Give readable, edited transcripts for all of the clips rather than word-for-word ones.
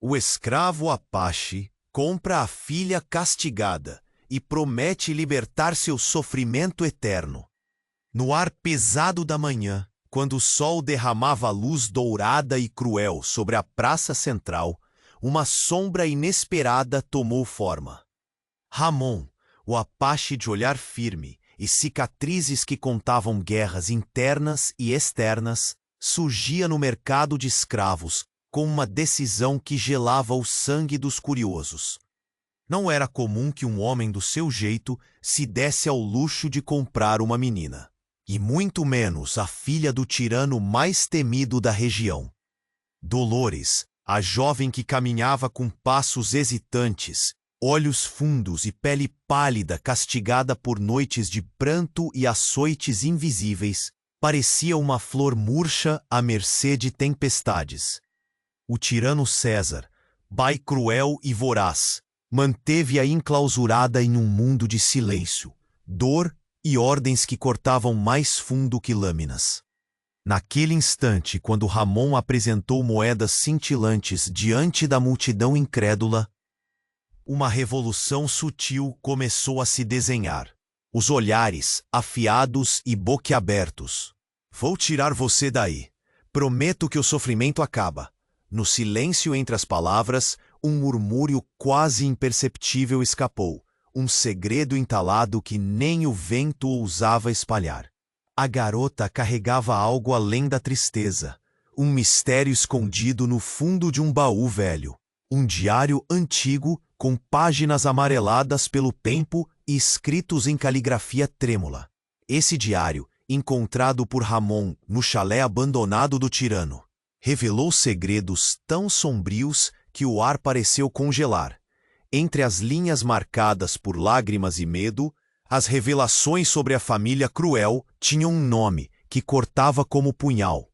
O escravo Apache compra a filha castigada e promete libertar seu sofrimento eterno. No ar pesado da manhã, quando o sol derramava luz dourada e cruel sobre a praça central, uma sombra inesperada tomou forma. Ramon, o Apache de olhar firme e cicatrizes que contavam guerras internas e externas, surgia no mercado de escravos com uma decisão que gelava o sangue dos curiosos. Não era comum que um homem do seu jeito se desse ao luxo de comprar uma menina, e muito menos a filha do tirano mais temido da região. Dolores, a jovem que caminhava com passos hesitantes, olhos fundos e pele pálida castigada por noites de pranto e açoites invisíveis, parecia uma flor murcha à mercê de tempestades. O tirano César, pai cruel e voraz, manteve-a enclausurada em um mundo de silêncio, dor e ordens que cortavam mais fundo que lâminas. Naquele instante, quando Ramon apresentou moedas cintilantes diante da multidão incrédula, uma revolução sutil começou a se desenhar. Os olhares, afiados e boquiabertos. Vou tirar você daí. Prometo que o sofrimento acaba. No silêncio entre as palavras, um murmúrio quase imperceptível escapou, um segredo entalado que nem o vento ousava espalhar. A garota carregava algo além da tristeza, um mistério escondido no fundo de um baú velho, um diário antigo com páginas amareladas pelo tempo e escritos em caligrafia trêmula. Esse diário, encontrado por Ramon no chalé abandonado do tirano, revelou segredos tão sombrios que o ar pareceu congelar. Entre as linhas marcadas por lágrimas e medo, as revelações sobre a família cruel tinham um nome que cortava como punhal: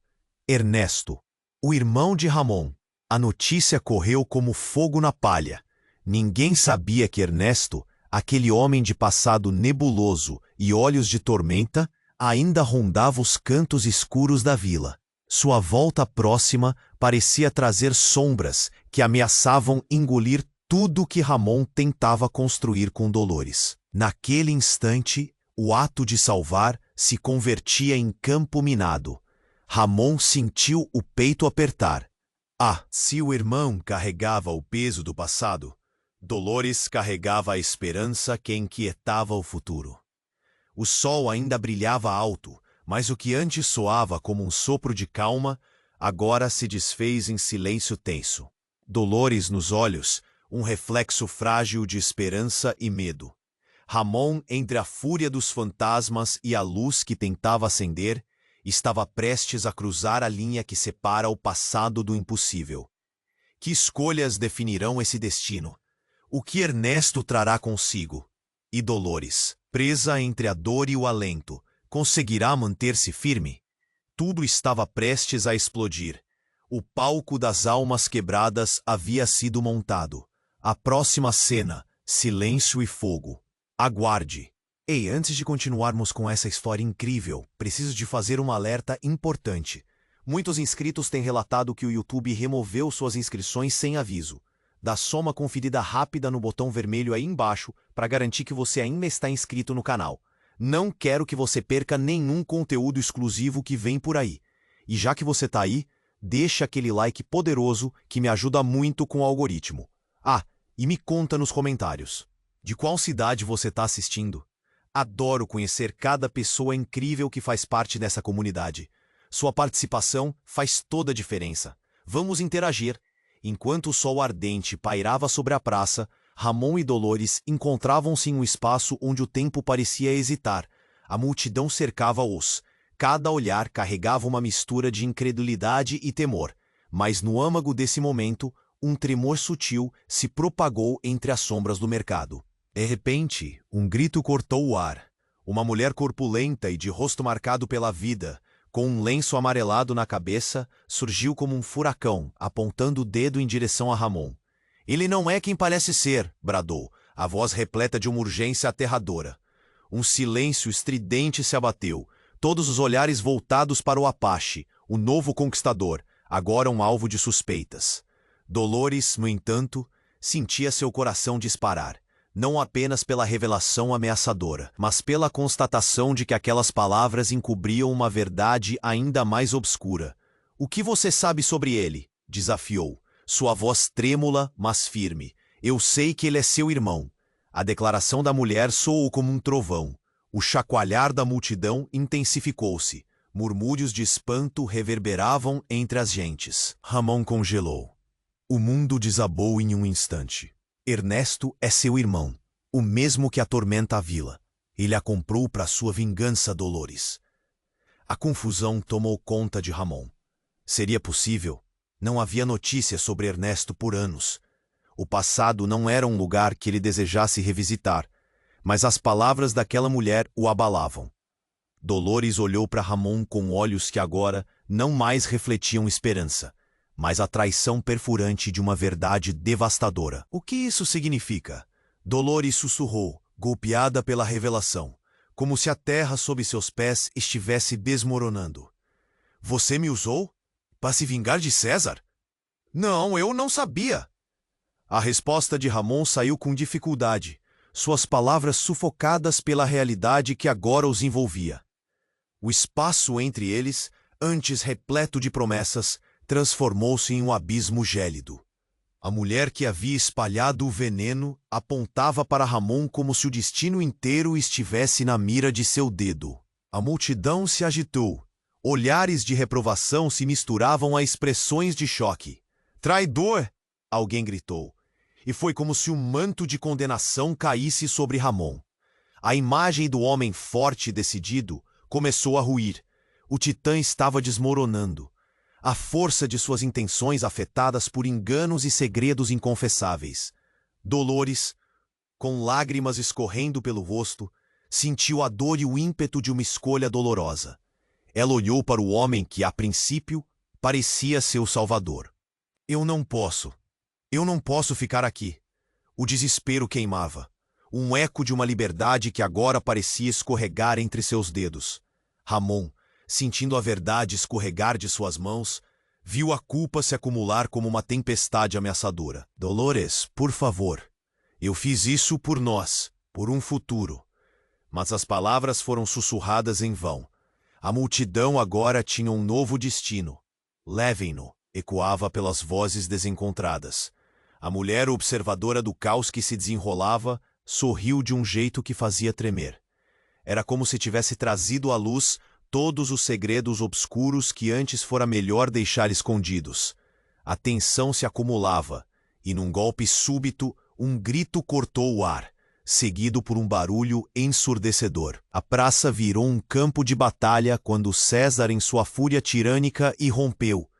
Ernesto, o irmão de Ramon. A notícia correu como fogo na palha. Ninguém sabia que Ernesto, aquele homem de passado nebuloso e olhos de tormenta, ainda rondava os cantos escuros da vila. Sua volta próxima parecia trazer sombras que ameaçavam engolir tudo que Ramon tentava construir com Dolores. Naquele instante, o ato de salvar se convertia em campo minado. Ramon sentiu o peito apertar. Se o irmão carregava o peso do passado, Dolores carregava a esperança que inquietava o futuro. O sol ainda brilhava alto, mas o que antes soava como um sopro de calma, agora se desfez em silêncio tenso. Dolores nos olhos, um reflexo frágil de esperança e medo. Ramon, entre a fúria dos fantasmas e a luz que tentava acender, estava prestes a cruzar a linha que separa o passado do impossível. Que escolhas definirão esse destino? O que Ernesto trará consigo? E Dolores, presa entre a dor e o alento, conseguirá manter-se firme? Tudo estava prestes a explodir. O palco das almas quebradas havia sido montado. A próxima cena, silêncio e fogo. Aguarde. Ei, antes de continuarmos com essa história incrível, preciso de fazer um alerta importante. Muitos inscritos têm relatado que o YouTube removeu suas inscrições sem aviso. Dá só uma conferida rápida no botão vermelho aí embaixo para garantir que você ainda está inscrito no canal. Não quero que você perca nenhum conteúdo exclusivo que vem por aí. E já que você está aí, deixa aquele like poderoso que me ajuda muito com o algoritmo. E me conta nos comentários. De qual cidade você está assistindo? Adoro conhecer cada pessoa incrível que faz parte dessa comunidade. Sua participação faz toda a diferença. Vamos interagir. Enquanto o sol ardente pairava sobre a praça, Ramon e Dolores encontravam-se em um espaço onde o tempo parecia hesitar. A multidão cercava-os. Cada olhar carregava uma mistura de incredulidade e temor. Mas no âmago desse momento, um tremor sutil se propagou entre as sombras do mercado. De repente, um grito cortou o ar. Uma mulher corpulenta e de rosto marcado pela vida, com um lenço amarelado na cabeça, surgiu como um furacão, apontando o dedo em direção a Ramon. Ele não é quem parece ser, bradou, a voz repleta de uma urgência aterradora. Um silêncio estridente se abateu, todos os olhares voltados para o Apache, o novo conquistador, agora um alvo de suspeitas. Dolores, no entanto, sentia seu coração disparar, não apenas pela revelação ameaçadora, mas pela constatação de que aquelas palavras encobriam uma verdade ainda mais obscura. "O que você sabe sobre ele?" desafiou, sua voz trêmula, mas firme. "Eu sei que ele é seu irmão." A declaração da mulher soou como um trovão. O chacoalhar da multidão intensificou-se. Murmúrios de espanto reverberavam entre as gentes. Ramon congelou. O mundo desabou em um instante. Ernesto é seu irmão, o mesmo que atormenta a vila. Ele a comprou para sua vingança, Dolores. A confusão tomou conta de Ramon. Seria possível? Não havia notícias sobre Ernesto por anos. O passado não era um lugar que ele desejasse revisitar, mas as palavras daquela mulher o abalavam. Dolores olhou para Ramon com olhos que agora não mais refletiam esperança, mas a traição perfurante de uma verdade devastadora. "O que isso significa?" Dolores sussurrou, golpeada pela revelação, como se a terra sob seus pés estivesse desmoronando. "Você me usou? Para se vingar de César?" "Não, eu não sabia." A resposta de Ramon saiu com dificuldade, suas palavras sufocadas pela realidade que agora os envolvia. O espaço entre eles, antes repleto de promessas, transformou-se em um abismo gélido. A mulher que havia espalhado o veneno apontava para Ramon como se o destino inteiro estivesse na mira de seu dedo. A multidão se agitou. Olhares de reprovação se misturavam a expressões de choque. "Traidor!" alguém gritou. E foi como se um manto de condenação caísse sobre Ramon. A imagem do homem forte e decidido começou a ruir. O titã estava desmoronando. A força de suas intenções afetadas por enganos e segredos inconfessáveis. Dolores, com lágrimas escorrendo pelo rosto, sentiu a dor e o ímpeto de uma escolha dolorosa. Ela olhou para o homem que, a princípio, parecia seu salvador. Eu não posso ficar aqui." O desespero queimava. Um eco de uma liberdade que agora parecia escorregar entre seus dedos. Ramon, sentindo a verdade escorregar de suas mãos, viu a culpa se acumular como uma tempestade ameaçadora. "Dolores, por favor. Eu fiz isso por nós, por um futuro." Mas as palavras foram sussurradas em vão. A multidão agora tinha um novo destino. "Levem-no", ecoava pelas vozes desencontradas. A mulher observadora do caos que se desenrolava sorriu de um jeito que fazia tremer. Era como se tivesse trazido à luz todos os segredos obscuros que antes fora melhor deixar escondidos. A tensão se acumulava, e num golpe súbito, um grito cortou o ar, seguido por um barulho ensurdecedor. A praça virou um campo de batalha quando César, em sua fúria tirânica, irrompeu.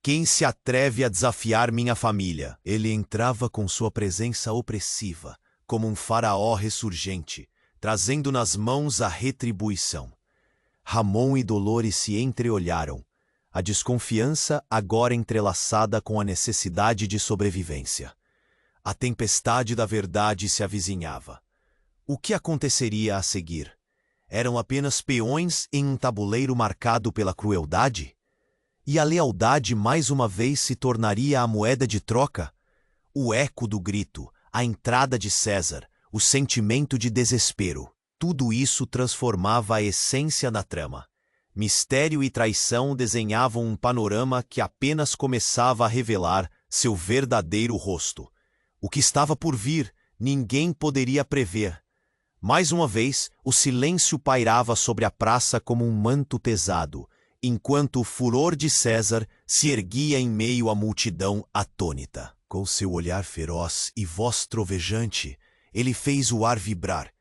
"Quem se atreve a desafiar minha família?" Ele entrava com sua presença opressiva, como um faraó ressurgente, trazendo nas mãos a retribuição. Ramon e Dolores se entreolharam, a desconfiança agora entrelaçada com a necessidade de sobrevivência. A tempestade da verdade se avizinhava. O que aconteceria a seguir? Eram apenas peões em um tabuleiro marcado pela crueldade? E a lealdade mais uma vez se tornaria a moeda de troca? O eco do grito, a entrada de César, o sentimento de desespero. Tudo isso transformava a essência da trama. Mistério e traição desenhavam um panorama que apenas começava a revelar seu verdadeiro rosto. O que estava por vir, ninguém poderia prever. Mais uma vez, o silêncio pairava sobre a praça como um manto pesado, enquanto o furor de César se erguia em meio à multidão atônita. Com seu olhar feroz e voz trovejante, ele fez o ar vibrar.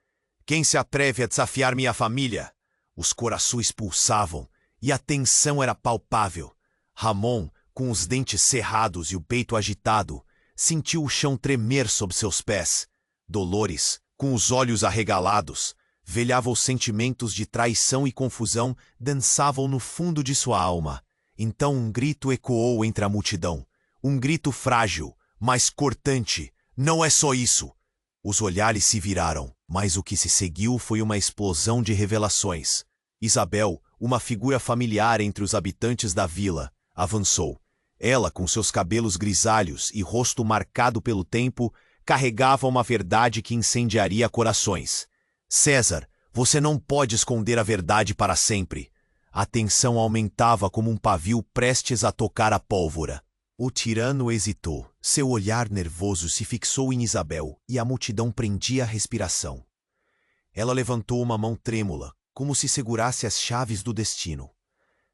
"Quem se atreve a desafiar minha família?" Os corações pulsavam e a tensão era palpável. Ramon, com os dentes cerrados e o peito agitado, sentiu o chão tremer sob seus pés. Dolores, com os olhos arregalados, velhava os sentimentos de traição e confusão dançavam no fundo de sua alma. Então um grito ecoou entre a multidão. Um grito frágil, mas cortante. "Não é só isso!" Os olhares se viraram, mas o que se seguiu foi uma explosão de revelações. Isabel, uma figura familiar entre os habitantes da vila, avançou. Ela, com seus cabelos grisalhos e rosto marcado pelo tempo, carregava uma verdade que incendiaria corações. César, você não pode esconder a verdade para sempre. A tensão aumentava como um pavio prestes a tocar a pólvora. O tirano hesitou. Seu olhar nervoso se fixou em Isabel e a multidão prendia a respiração. Ela levantou uma mão trêmula, como se segurasse as chaves do destino.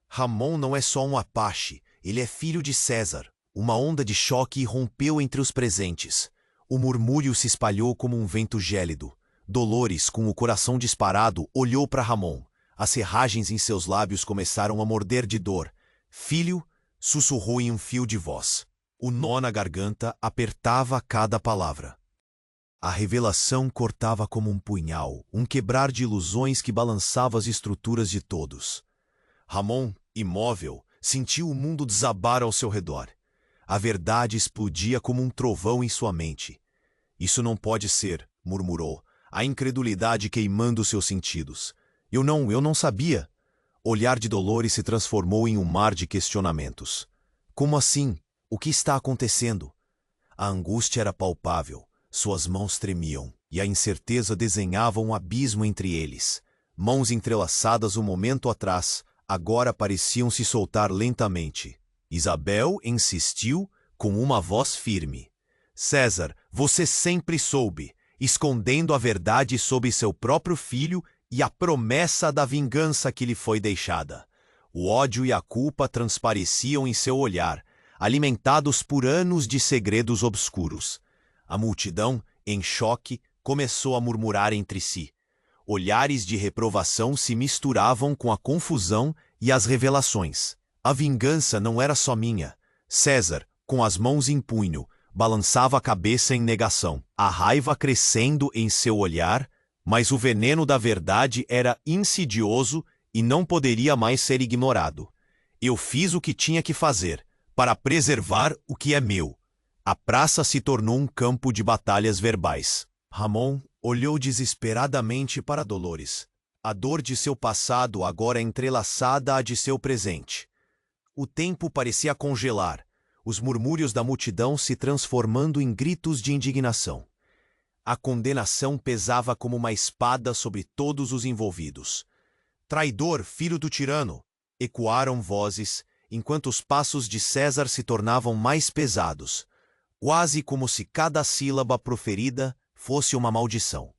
Ramon não é só um apache, ele é filho de César. Uma onda de choque irrompeu entre os presentes. O murmúrio se espalhou como um vento gélido. Dolores, com o coração disparado, olhou para Ramon. As serragens em seus lábios começaram a morder de dor. Filho, sussurrou em um fio de voz. O nó na garganta apertava a cada palavra. A revelação cortava como um punhal, um quebrar de ilusões que balançava as estruturas de todos. Ramon, imóvel, sentiu o mundo desabar ao seu redor. A verdade explodia como um trovão em sua mente. Isso não pode ser, murmurou, a incredulidade queimando seus sentidos. Eu não sabia. O olhar de Dolores se transformou em um mar de questionamentos. Como assim? O que está acontecendo? A angústia era palpável. Suas mãos tremiam, e a incerteza desenhava um abismo entre eles. Mãos entrelaçadas um momento atrás, agora pareciam se soltar lentamente. Isabel insistiu com uma voz firme. César, você sempre soube, escondendo a verdade sobre seu próprio filho e a promessa da vingança que lhe foi deixada. O ódio e a culpa transpareciam em seu olhar, alimentados por anos de segredos obscuros. A multidão, em choque, começou a murmurar entre si. Olhares de reprovação se misturavam com a confusão e as revelações. A vingança não era só minha. César, com as mãos em punho, balançava a cabeça em negação, a raiva crescendo em seu olhar, mas o veneno da verdade era insidioso e não poderia mais ser ignorado. Eu fiz o que tinha que fazer, para preservar o que é meu. A praça se tornou um campo de batalhas verbais. Ramon olhou desesperadamente para Dolores. A dor de seu passado agora entrelaçada à de seu presente. O tempo parecia congelar, os murmúrios da multidão se transformando em gritos de indignação. A condenação pesava como uma espada sobre todos os envolvidos. Traidor, filho do tirano! Ecoaram vozes, enquanto os passos de César se tornavam mais pesados, quase como se cada sílaba proferida fosse uma maldição.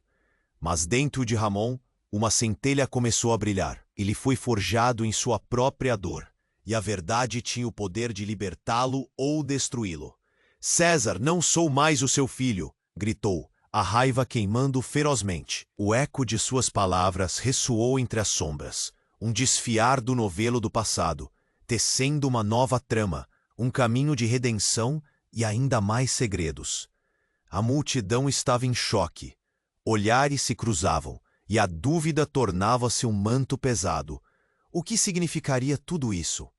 Mas dentro de Ramon, uma centelha começou a brilhar. Ele foi forjado em sua própria dor, e a verdade tinha o poder de libertá-lo ou destruí-lo. César, não sou mais o seu filho, gritou, a raiva queimando ferozmente. O eco de suas palavras ressoou entre as sombras, um desfiar do novelo do passado, tecendo uma nova trama, um caminho de redenção e ainda mais segredos. A multidão estava em choque. Olhares se cruzavam, e a dúvida tornava-se um manto pesado. O que significaria tudo isso?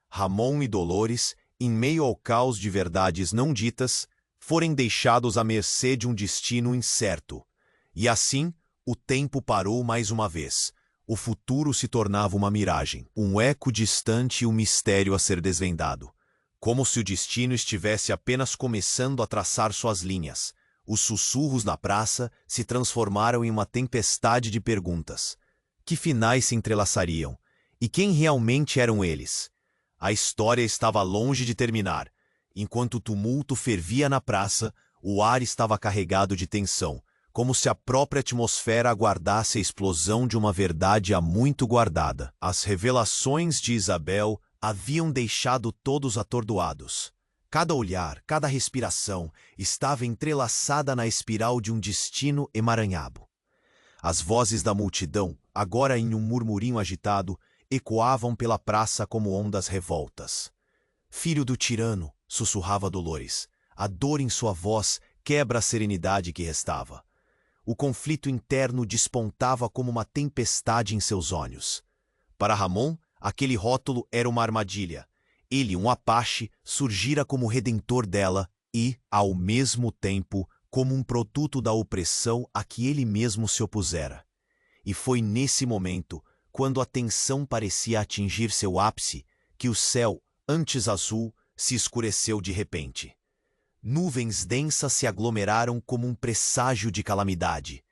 Ramon e Dolores, em meio ao caos de verdades não ditas, foram deixados à mercê de um destino incerto. E assim, o tempo parou mais uma vez. O futuro se tornava uma miragem, um eco distante e um mistério a ser desvendado. Como se o destino estivesse apenas começando a traçar suas linhas. Os sussurros na praça se transformaram em uma tempestade de perguntas. Que finais se entrelaçariam? E quem realmente eram eles? A história estava longe de terminar. Enquanto o tumulto fervia na praça, o ar estava carregado de tensão, como se a própria atmosfera aguardasse a explosão de uma verdade há muito guardada. As revelações de Isabel haviam deixado todos atordoados. Cada olhar, cada respiração estava entrelaçada na espiral de um destino emaranhado. As vozes da multidão, agora em um murmurinho agitado, ecoavam pela praça como ondas revoltas. Filho do tirano, sussurrava Dolores. A dor em sua voz quebra a serenidade que restava. O conflito interno despontava como uma tempestade em seus olhos. Para Ramon, aquele rótulo era uma armadilha. Ele, um apache, surgira como redentor dela e, ao mesmo tempo, como um produto da opressão a que ele mesmo se opusera. E foi nesse momento, quando a tensão parecia atingir seu ápice, que o céu, antes azul, se escureceu de repente. Nuvens densas se aglomeraram como um presságio de calamidade.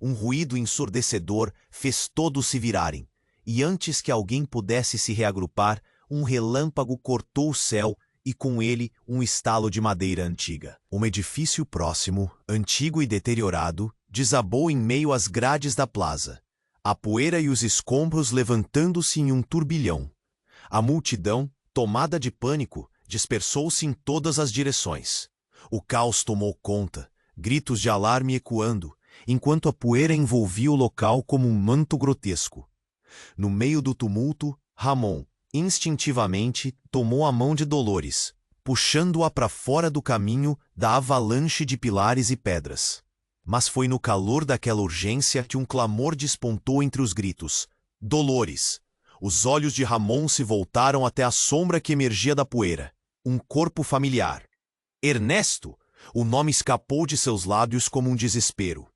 Um ruído ensurdecedor fez todos se virarem, e antes que alguém pudesse se reagrupar, um relâmpago cortou o céu e com ele um estalo de madeira antiga. Um edifício próximo, antigo e deteriorado, desabou em meio às grades da plaza. A poeira e os escombros levantando-se em um turbilhão. A multidão, tomada de pânico, dispersou-se em todas as direções. O caos tomou conta, gritos de alarme ecoando, enquanto a poeira envolvia o local como um manto grotesco. No meio do tumulto, Ramon, instintivamente, tomou a mão de Dolores, puxando-a para fora do caminho da avalanche de pilares e pedras. Mas foi no calor daquela urgência que um clamor despontou entre os gritos. Dolores! Os olhos de Ramon se voltaram até a sombra que emergia da poeira. Um corpo familiar. Ernesto! O nome escapou de seus lábios como um desespero.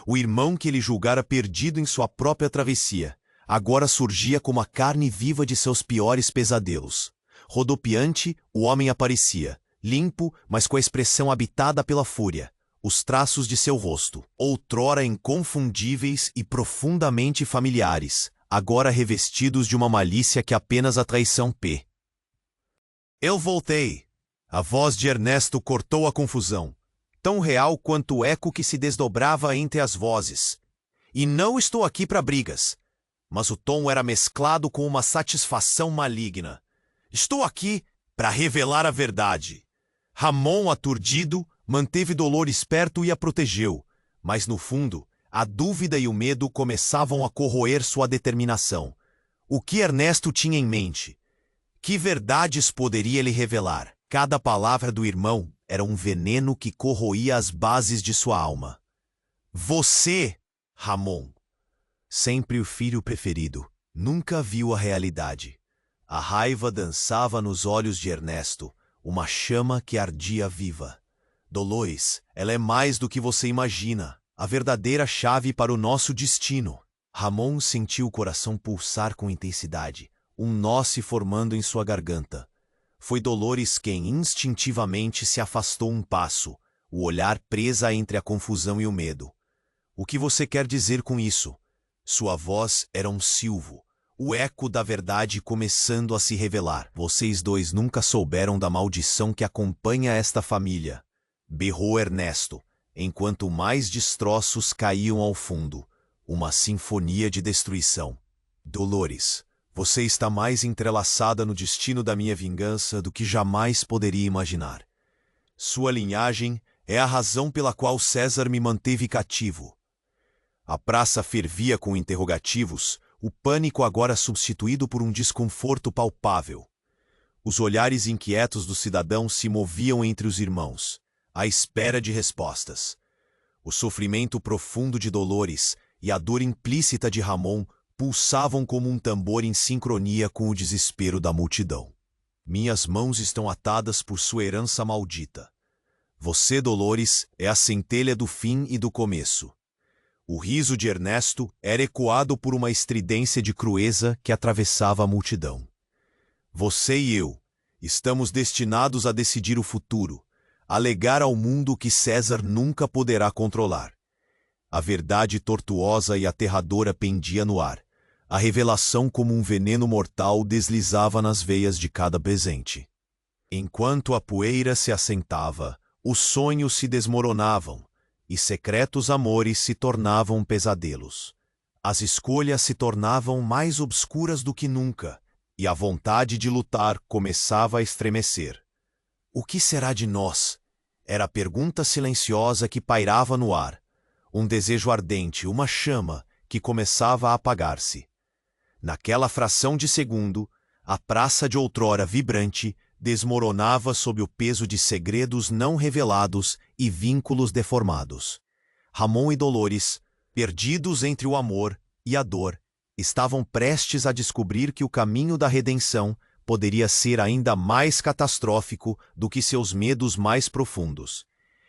O irmão que ele julgara perdido em sua própria travessia, agora surgia como a carne viva de seus piores pesadelos. Rodopiante, o homem aparecia, limpo, mas com a expressão habitada pela fúria. Os traços de seu rosto, outrora inconfundíveis e profundamente familiares, agora revestidos de uma malícia que apenas a traição p. Eu voltei. A voz de Ernesto cortou a confusão, tão real quanto o eco que se desdobrava entre as vozes. E não estou aqui para brigas. Mas o tom era mesclado com uma satisfação maligna. Estou aqui para revelar a verdade. Ramon, aturdido, manteve Dolores perto e a protegeu, mas no fundo, a dúvida e o medo começavam a corroer sua determinação. O que Ernesto tinha em mente? Que verdades poderia ele revelar? Cada palavra do irmão era um veneno que corroía as bases de sua alma. Você, Ramon, sempre o filho preferido, nunca viu a realidade. A raiva dançava nos olhos de Ernesto, uma chama que ardia viva. Dolores, ela é mais do que você imagina, a verdadeira chave para o nosso destino. Ramon sentiu o coração pulsar com intensidade, um nó se formando em sua garganta. Foi Dolores quem instintivamente se afastou um passo, o olhar presa entre a confusão e o medo. O que você quer dizer com isso? Sua voz era um silvo, o eco da verdade começando a se revelar. Vocês dois nunca souberam da maldição que acompanha esta família, berrou Ernesto, enquanto mais destroços caíam ao fundo, uma sinfonia de destruição. Dolores, você está mais entrelaçada no destino da minha vingança do que jamais poderia imaginar. Sua linhagem é a razão pela qual César me manteve cativo. A praça fervia com interrogativos, o pânico agora substituído por um desconforto palpável. Os olhares inquietos dos cidadãos se moviam entre os irmãos, à espera de respostas. O sofrimento profundo de Dolores e a dor implícita de Ramon pulsavam como um tambor em sincronia com o desespero da multidão. Minhas mãos estão atadas por sua herança maldita. Você, Dolores, é a centelha do fim e do começo. O riso de Ernesto era ecoado por uma estridência de crueza que atravessava a multidão. Você e eu estamos destinados a decidir o futuro, a legar ao mundo que César nunca poderá controlar. A verdade tortuosa e aterradora pendia no ar. A revelação como um veneno mortal deslizava nas veias de cada presente. Enquanto a poeira se assentava, os sonhos se desmoronavam, e secretos amores se tornavam pesadelos. As escolhas se tornavam mais obscuras do que nunca, e a vontade de lutar começava a estremecer. O que será de nós? Era a pergunta silenciosa que pairava no ar. Um desejo ardente, uma chama, que começava a apagar-se. Naquela fração de segundo, a praça de outrora vibrante desmoronava sob o peso de segredos não revelados e vínculos deformados. Ramon e Dolores, perdidos entre o amor e a dor, estavam prestes a descobrir que o caminho da redenção poderia ser ainda mais catastrófico do que seus medos mais profundos.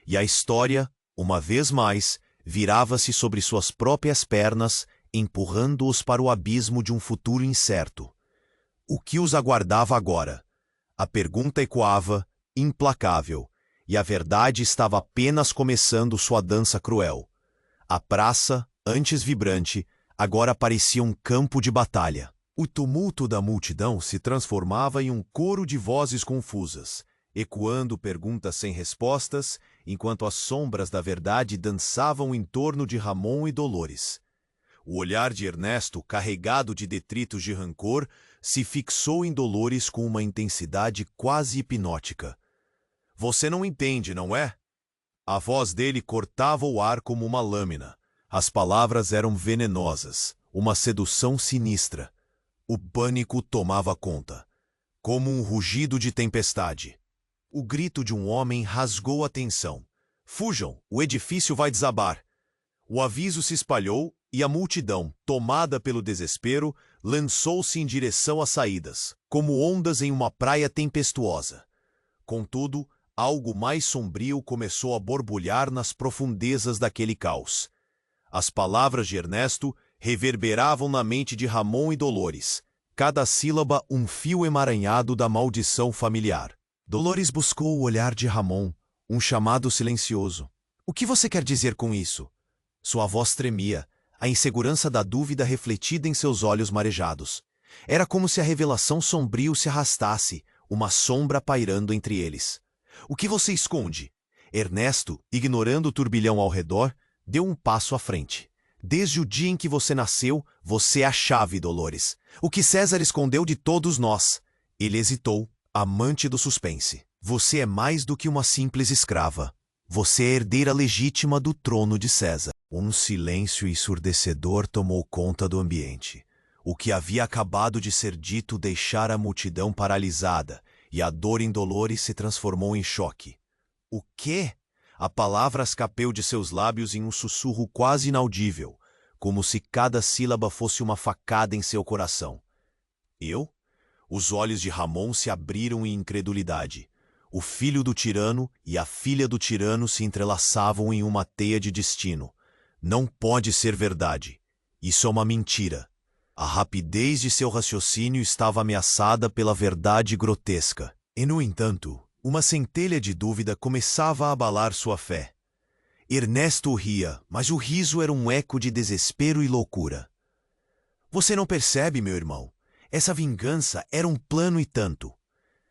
E a história, uma vez mais, virava-se sobre suas próprias pernas, empurrando-os para o abismo de um futuro incerto. O que os aguardava agora? A pergunta ecoava, implacável, e a verdade estava apenas começando sua dança cruel. A praça, antes vibrante, agora parecia um campo de batalha. O tumulto da multidão se transformava em um coro de vozes confusas, ecoando perguntas sem respostas, enquanto as sombras da verdade dançavam em torno de Ramon e Dolores. O olhar de Ernesto, carregado de detritos de rancor, se fixou em Dolores com uma intensidade quase hipnótica. Você não entende, não é? A voz dele cortava o ar como uma lâmina. As palavras eram venenosas, uma sedução sinistra. O pânico tomava conta, como um rugido de tempestade. O grito de um homem rasgou a tensão. Fujam, o edifício vai desabar. O aviso se espalhou e a multidão, tomada pelo desespero, lançou-se em direção às saídas, como ondas em uma praia tempestuosa. Contudo, algo mais sombrio começou a borbulhar nas profundezas daquele caos. As palavras de Ernesto reverberavam na mente de Ramon e Dolores, cada sílaba um fio emaranhado da maldição familiar. Dolores buscou o olhar de Ramon, um chamado silencioso. O que você quer dizer com isso? Sua voz tremia, a insegurança da dúvida refletida em seus olhos marejados. Era como se a revelação sombrio se arrastasse, uma sombra pairando entre eles. O que você esconde? Ernesto, ignorando o turbilhão ao redor, deu um passo à frente. Desde o dia em que você nasceu, você é a chave, Dolores. O que César escondeu de todos nós. Ele hesitou, amante do suspense. Você é mais do que uma simples escrava. Você é a herdeira legítima do trono de César. Um silêncio ensurdecedor tomou conta do ambiente. O que havia acabado de ser dito deixara a multidão paralisada, e a dor em Dolores se transformou em choque. O quê? A palavra escapou de seus lábios em um sussurro quase inaudível, como se cada sílaba fosse uma facada em seu coração. Eu? Os olhos de Ramon se abriram em incredulidade. O filho do tirano e a filha do tirano se entrelaçavam em uma teia de destino. Não pode ser verdade. Isso é uma mentira. A rapidez de seu raciocínio estava ameaçada pela verdade grotesca. E, no entanto, uma centelha de dúvida começava a abalar sua fé. Ernesto ria, mas o riso era um eco de desespero e loucura. Você não percebe, meu irmão? Essa vingança era um plano e tanto.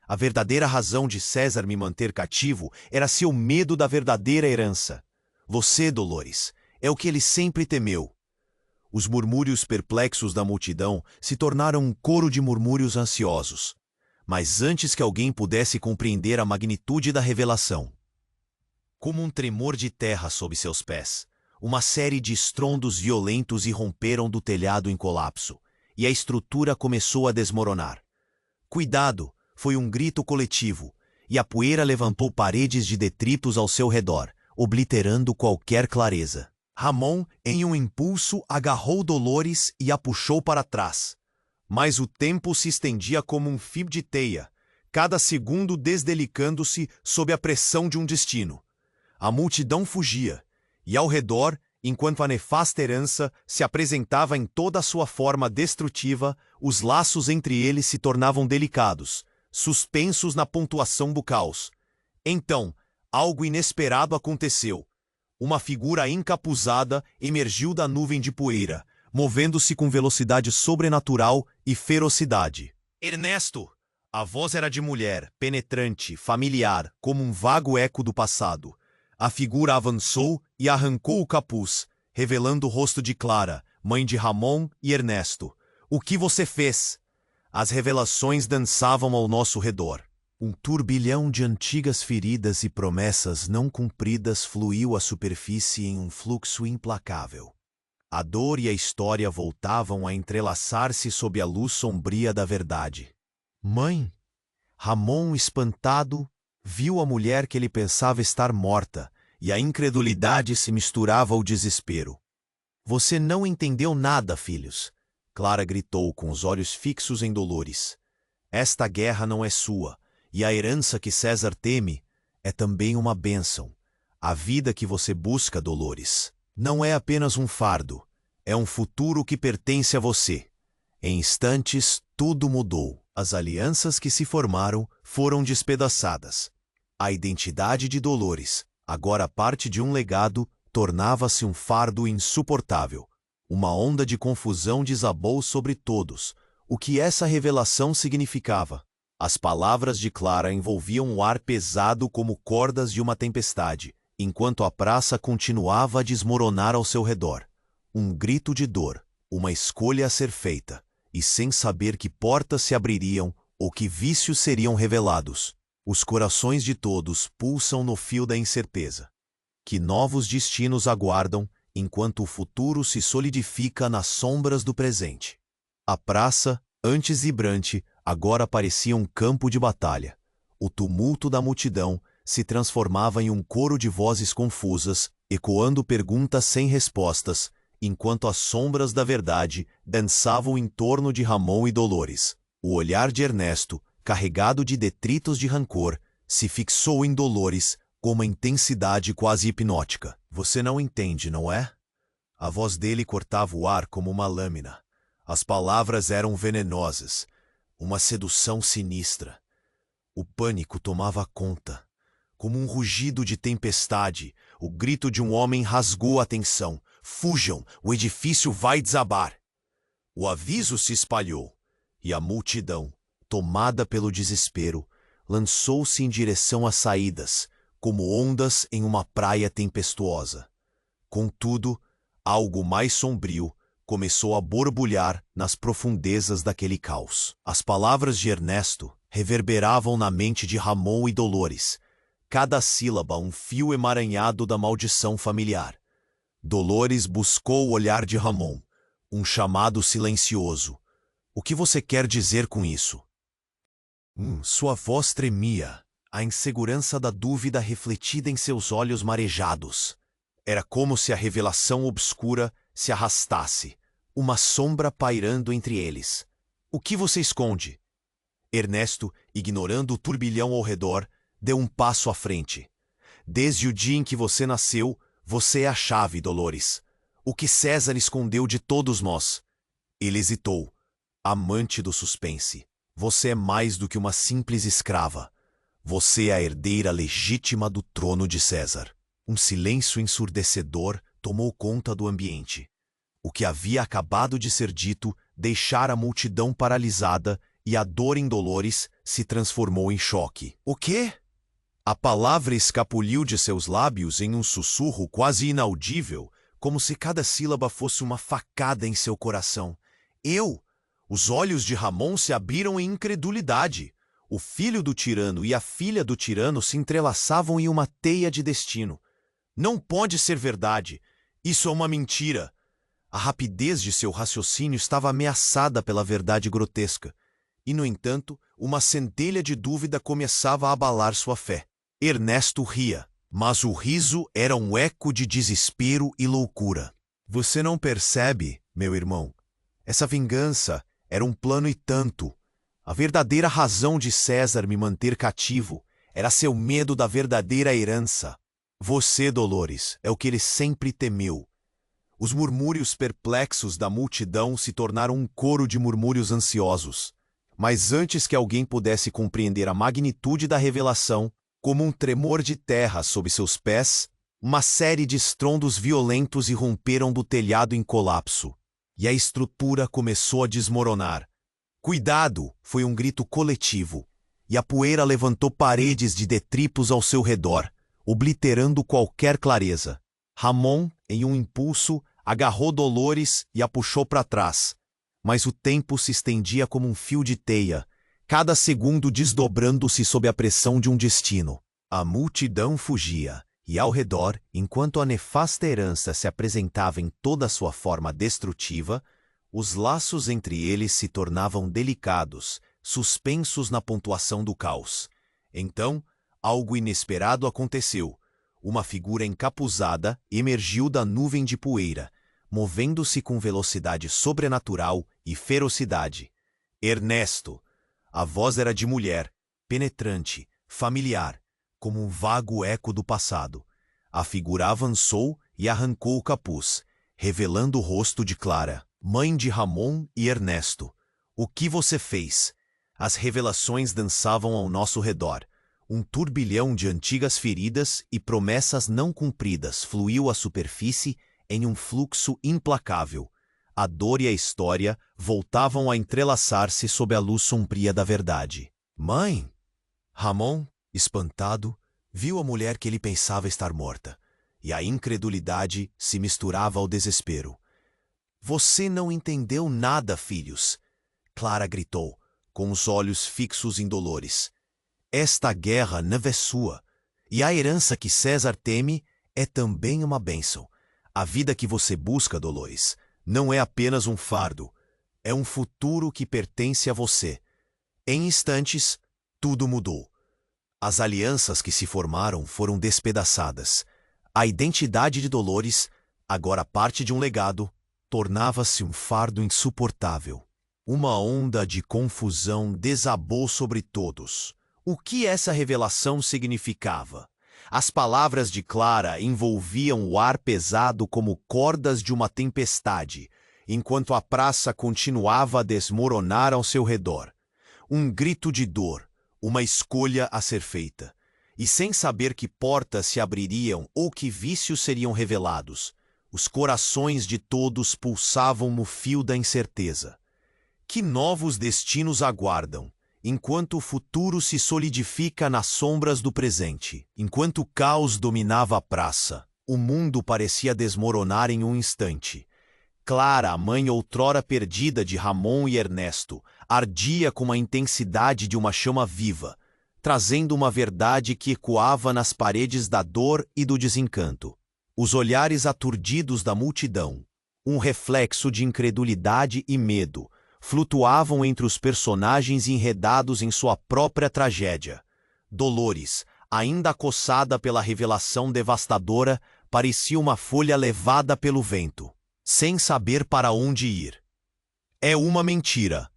A verdadeira razão de César me manter cativo era seu medo da verdadeira herança. Você, Dolores, é o que ele sempre temeu. Os murmúrios perplexos da multidão se tornaram um coro de murmúrios ansiosos. Mas antes que alguém pudesse compreender a magnitude da revelação, como um tremor de terra sob seus pés, uma série de estrondos violentos irromperam do telhado em colapso, e a estrutura começou a desmoronar. Cuidado! Foi um grito coletivo, e a poeira levantou paredes de detritos ao seu redor, obliterando qualquer clareza. Ramon, em um impulso, agarrou Dolores e a puxou para trás. Mas o tempo se estendia como um fio de teia, cada segundo desdelicando-se sob a pressão de um destino. A multidão fugia, e ao redor, enquanto a nefasta herança se apresentava em toda a sua forma destrutiva, os laços entre eles se tornavam delicados, suspensos na pontuação bucal. Então, algo inesperado aconteceu. Uma figura encapuzada emergiu da nuvem de poeira, movendo-se com velocidade sobrenatural e ferocidade. Ernesto! A voz era de mulher, penetrante, familiar, como um vago eco do passado. A figura avançou e arrancou o capuz, revelando o rosto de Clara, mãe de Ramon e Ernesto. O que você fez? As revelações dançavam ao nosso redor. Um turbilhão de antigas feridas e promessas não cumpridas fluiu à superfície em um fluxo implacável. A dor e a história voltavam a entrelaçar-se sob a luz sombria da verdade. Mãe! Ramon, espantado, viu a mulher que ele pensava estar morta, e a incredulidade se misturava ao desespero. Você não entendeu nada, filhos. Clara gritou com os olhos fixos em Dolores. Esta guerra não é sua, e a herança que César teme é também uma bênção. A vida que você busca, Dolores, não é apenas um fardo, é um futuro que pertence a você. Em instantes, tudo mudou. As alianças que se formaram foram despedaçadas. A identidade de Dolores, agora parte de um legado, tornava-se um fardo insuportável. Uma onda de confusão desabou sobre todos. O que essa revelação significava? As palavras de Clara envolviam um ar pesado como cordas de uma tempestade, enquanto a praça continuava a desmoronar ao seu redor. Um grito de dor, uma escolha a ser feita, e sem saber que portas se abririam ou que vícios seriam revelados. Os corações de todos pulsam no fio da incerteza. Que novos destinos aguardam enquanto o futuro se solidifica nas sombras do presente? A praça, antes vibrante, agora parecia um campo de batalha. O tumulto da multidão se transformava em um coro de vozes confusas, ecoando perguntas sem respostas, enquanto as sombras da verdade dançavam em torno de Ramon e Dolores. O olhar de Ernesto, carregado de detritos de rancor, se fixou em Dolores com uma intensidade quase hipnótica. Você não entende, não é? A voz dele cortava o ar como uma lâmina. As palavras eram venenosas, uma sedução sinistra. O pânico tomava conta. Como um rugido de tempestade, o grito de um homem rasgou a tensão. Fujam, o edifício vai desabar. O aviso se espalhou, e a multidão, tomada pelo desespero, lançou-se em direção às saídas, como ondas em uma praia tempestuosa. Contudo, algo mais sombrio começou a borbulhar nas profundezas daquele caos. As palavras de Ernesto reverberavam na mente de Ramon e Dolores, cada sílaba um fio emaranhado da maldição familiar. Dolores buscou o olhar de Ramon, um chamado silencioso. O que você quer dizer com isso? Sua voz tremia, a insegurança da dúvida refletida em seus olhos marejados. Era como se a revelação obscura se arrastasse, uma sombra pairando entre eles. O que você esconde? Ernesto, ignorando o turbilhão ao redor, deu um passo à frente. Desde o dia em que você nasceu, você é a chave, Dolores. O que César escondeu de todos nós? Ele hesitou. Amante do suspense. Você é mais do que uma simples escrava. Você é a herdeira legítima do trono de César. Um silêncio ensurdecedor tomou conta do ambiente. O que havia acabado de ser dito deixara a multidão paralisada e a dor em Dolores se transformou em choque. O quê? A palavra escapuliu de seus lábios em um sussurro quase inaudível, como se cada sílaba fosse uma facada em seu coração. Os olhos de Ramon se abriram em incredulidade. O filho do tirano e a filha do tirano se entrelaçavam em uma teia de destino. Não pode ser verdade. Isso é uma mentira. A rapidez de seu raciocínio estava ameaçada pela verdade grotesca. E, no entanto, uma centelha de dúvida começava a abalar sua fé. Ernesto ria, mas o riso era um eco de desespero e loucura. Você não percebe, meu irmão? Essa vingança era um plano e tanto. A verdadeira razão de César me manter cativo era seu medo da verdadeira herança. Você, Dolores, é o que ele sempre temeu. Os murmúrios perplexos da multidão se tornaram um coro de murmúrios ansiosos. Mas antes que alguém pudesse compreender a magnitude da revelação, como um tremor de terra sob seus pés, uma série de estrondos violentos irromperam do telhado em colapso, e a estrutura começou a desmoronar. Cuidado! Foi um grito coletivo, e a poeira levantou paredes de detritos ao seu redor, obliterando qualquer clareza. Ramon, em um impulso, agarrou Dolores e a puxou para trás, mas o tempo se estendia como um fio de teia, cada segundo desdobrando-se sob a pressão de um destino. A multidão fugia, e ao redor, enquanto a nefasta herança se apresentava em toda a sua forma destrutiva, os laços entre eles se tornavam delicados, suspensos na pontuação do caos. Então, algo inesperado aconteceu. Uma figura encapuzada emergiu da nuvem de poeira, movendo-se com velocidade sobrenatural e ferocidade. Ernesto! A voz era de mulher, penetrante, familiar, como um vago eco do passado. A figura avançou e arrancou o capuz, revelando o rosto de Clara, mãe de Ramon e Ernesto. O que você fez? As revelações dançavam ao nosso redor. Um turbilhão de antigas feridas e promessas não cumpridas fluiu à superfície em um fluxo implacável. A dor e a história voltavam a entrelaçar-se sob a luz sombria da verdade. Mãe! Ramon, espantado, viu a mulher que ele pensava estar morta, e a incredulidade se misturava ao desespero. Você não entendeu nada, filhos! Clara gritou, com os olhos fixos em Dolores. Esta guerra não é sua, e a herança que César teme é também uma bênção. A vida que você busca, Dolores, não é apenas um fardo, é um futuro que pertence a você. Em instantes, tudo mudou. As alianças que se formaram foram despedaçadas. A identidade de Dolores, agora parte de um legado, tornava-se um fardo insuportável. Uma onda de confusão desabou sobre todos. O que essa revelação significava? As palavras de Clara envolviam o ar pesado como cordas de uma tempestade, enquanto a praça continuava a desmoronar ao seu redor. Um grito de dor, uma escolha a ser feita. E sem saber que portas se abririam ou que vícios seriam revelados, os corações de todos pulsavam no fio da incerteza. Que novos destinos aguardam, enquanto o futuro se solidifica nas sombras do presente? Enquanto o caos dominava a praça, o mundo parecia desmoronar em um instante. Clara, a mãe outrora perdida de Ramon e Ernesto, ardia com a intensidade de uma chama viva, trazendo uma verdade que ecoava nas paredes da dor e do desencanto. Os olhares aturdidos da multidão, um reflexo de incredulidade e medo, flutuavam entre os personagens enredados em sua própria tragédia. Dolores, ainda acossada pela revelação devastadora, parecia uma folha levada pelo vento, sem saber para onde ir. É uma mentira!